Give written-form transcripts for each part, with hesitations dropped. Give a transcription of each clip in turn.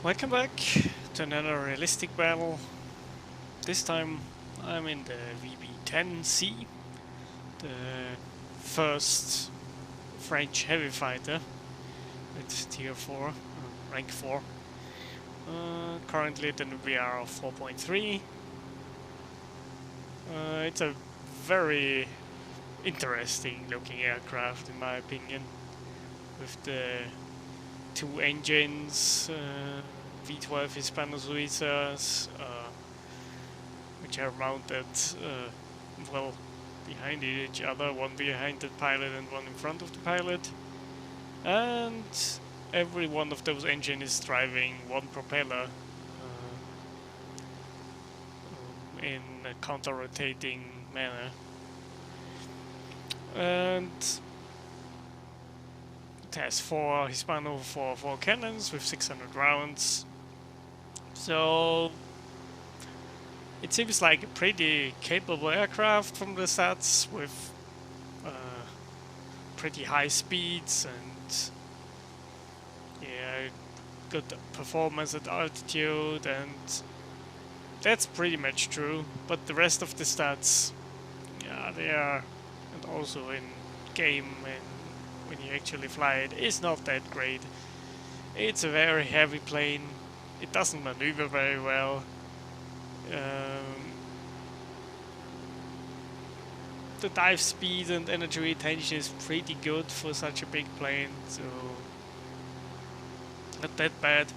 Welcome back to another realistic battle. This time I'm in the VB.10C, the first French heavy fighter with tier 4, rank 4. Currently at an VR of 4.3. It's a very interesting looking aircraft in my opinion, with the two engines, V12 Hispano-Suizas, which are mounted well behind each other, one behind the pilot and one in front of the pilot, and every one of those engines is driving one propeller in a counter-rotating manner. And it has four Hispano 4 cannons with 600 rounds. So it seems like a pretty capable aircraft from the stats, with pretty high speeds and good performance at altitude, and that's pretty much true. But the rest of the stats, they are, and also in game and when you actually fly it, is not that great. It's a very heavy plane. It doesn't maneuver very well. The dive speed and energy retention is pretty good for such a big plane, so not that bad,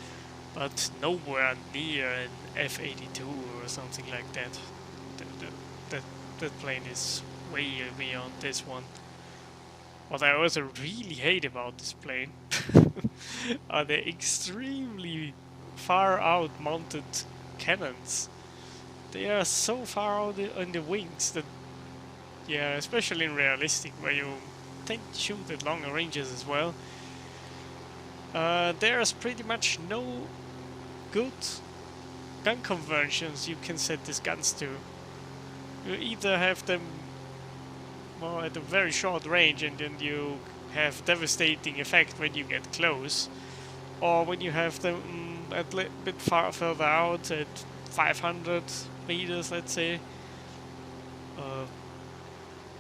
but nowhere near an F-82 or something like that. That plane is way beyond this one. What I also really hate about this plane are the extremely far out mounted cannons. They are so far out on the wings that, especially in realistic, where you tend to shoot at longer ranges as well, there's pretty much no good gun conversions you can set these guns to. You either have them at a very short range and then you have devastating effect when you get close, or when you have them a bit further out at 500 meters, let's say.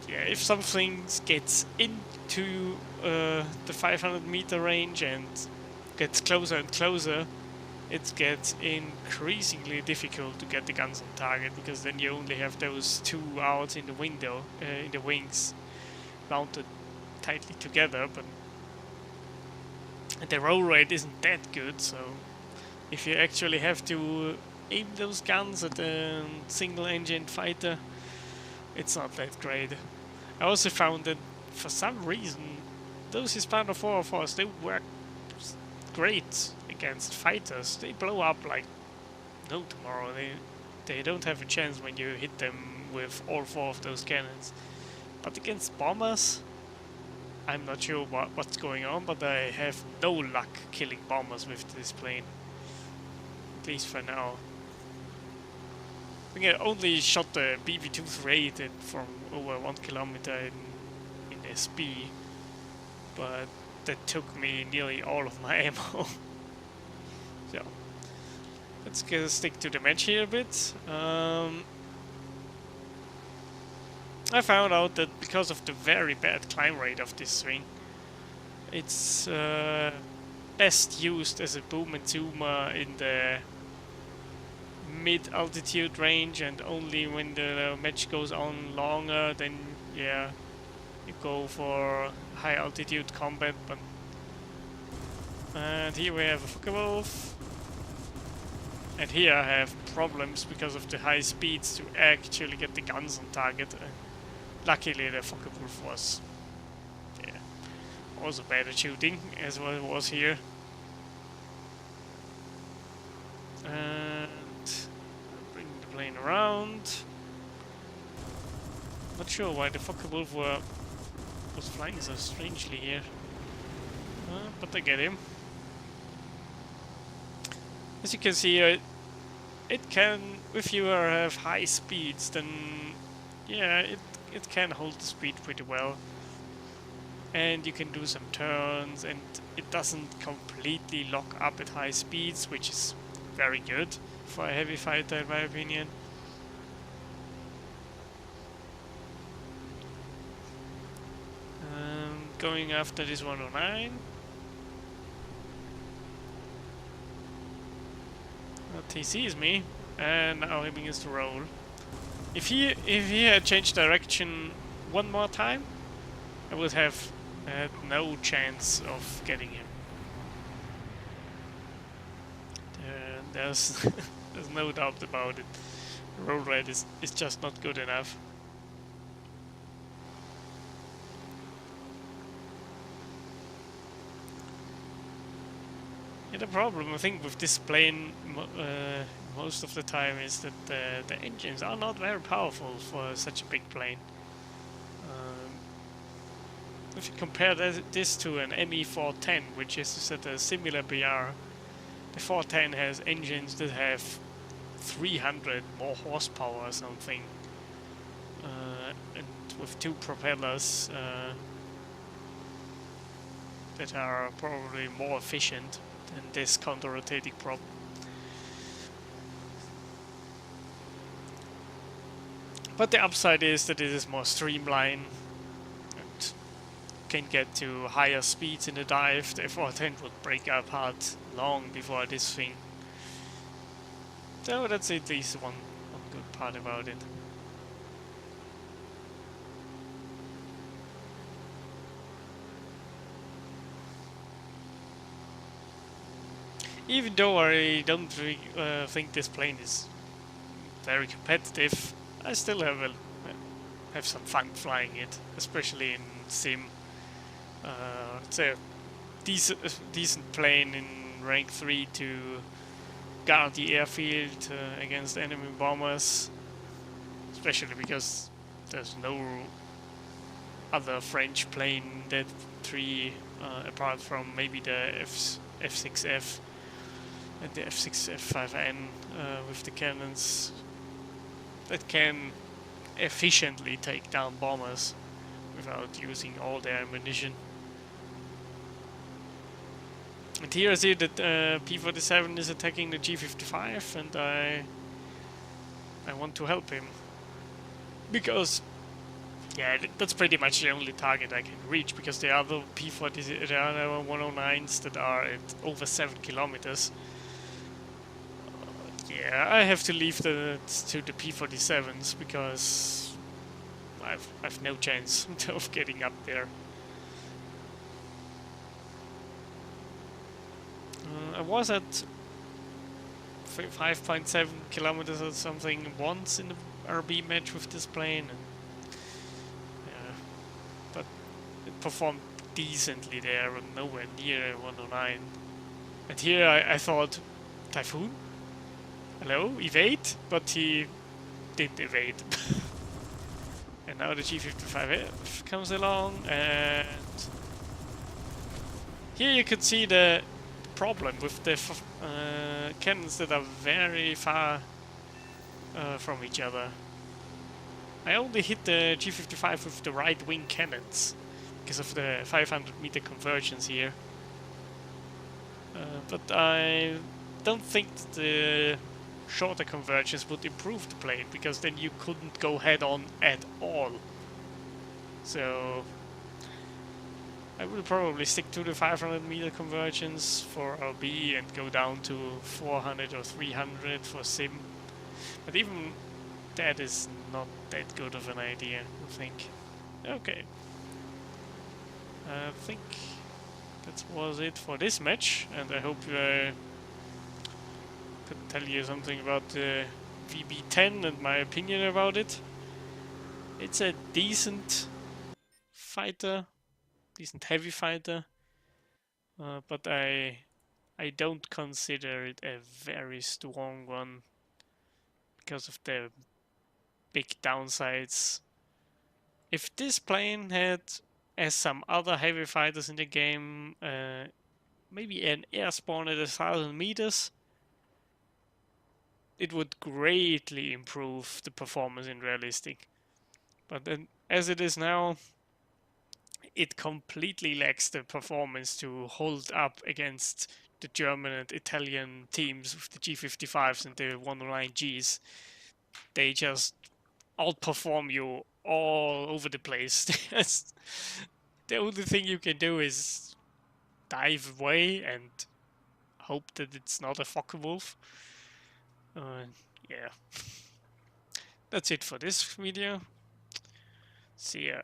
If something gets into the 500 meter range and gets closer and closer, it gets increasingly difficult to get the guns on target, because then you only have those two out in the window, in the wings, mounted tightly together, but the roll rate isn't that good, so if you actually have to aim those guns at a single engine fighter, it's not that great. I also found that for some reason those Hispano 404s, they work great against fighters. They blow up like no tomorrow. They don't have a chance when you hit them with all four of those cannons. But against bombers, I'm not sure what's going on, but I have no luck killing bombers with this plane. At least for now. I think I only shot the BB-2C from over 1 kilometer in SB, but that took me nearly all of my ammo. So let's stick to the match here a bit. I found out that because of the very bad climb rate of this thing, it's best used as a boom and zoomer in the mid-altitude range, and only when the match goes on longer, then you go for high-altitude combat. And here we have a Focke-Wulf, and here I have problems because of the high speeds to actually get the guns on target. Luckily the Focke-Wulf was also bad at shooting, as well it was here. And bring the plane around. Not sure why the Focke-Wulf was flying so strangely here, but I get him. As you can see, it can, if you have high speeds, then it can hold the speed pretty well. and you can do some turns, and it doesn't completely lock up at high speeds, which is very good for a heavy fighter in my opinion. Going after this 109. Well, he sees me, and now he begins to roll. If he had changed direction one more time, I would have had no chance of getting him. There's there's no doubt about it. Roll rate is just not good enough. Yeah, the problem I think with this plane most of the time is that the engines are not very powerful for such a big plane. If you compare this to an ME410, which is at a similar BR, the 410 has engines that have 300 more horsepower or something, and with two propellers that are probably more efficient than this counter-rotating prop. But the upside is that it is more streamlined and can get to higher speeds in the dive. The 410 would break apart long before this thing. So that's at least one good part about it. Even though I don't really, think this plane is very competitive, I still have some fun flying it, especially in sim. It's a decent plane in rank 3 to guard the airfield against enemy bombers, especially because there's no other French plane that 3 apart from maybe the F6F and the F6F5N with the cannons that can efficiently take down bombers without using all their ammunition. And here I see that P-47 is attacking the G55, and I want to help him. Because, yeah, that's pretty much the only target I can reach, because the other P-40, the other 109s that are at over 7 kilometers. Yeah, I have to leave that to the P-47s, because I've no chance of getting up there. I was at 5.7 kilometers or something once in the RB match with this plane, and but it performed decently there, but nowhere near 109. And here I thought, Typhoon? Hello, evade? But he didn't evade. And now the G55F comes along, and here you could see the problem with the cannons that are very far from each other. I only hit the G55 with the right wing cannons because of the 500 meter convergence here. But I don't think the shorter convergence would improve the plane, because then you couldn't go head on at all. So I will probably stick to the 500 meter convergence for RB and go down to 400 or 300 for sim. But even that is not that good of an idea, I think. Okay. I think that was it for this match, and I hope I could tell you something about the VB10 and my opinion about it. It's a decent fighter, decent heavy fighter, but I don't consider it a very strong one because of the big downsides. If this plane had, as some other heavy fighters in the game, maybe an air spawn at 1,000 meters, it would greatly improve the performance in realistic. But then, as it is now, it completely lacks the performance to hold up against the German and Italian teams with the G55s and the 109Gs. They just outperform you all over the place. The only thing you can do is dive away and hope that it's not a Focke-Wulf. Yeah. That's it for this video. See ya.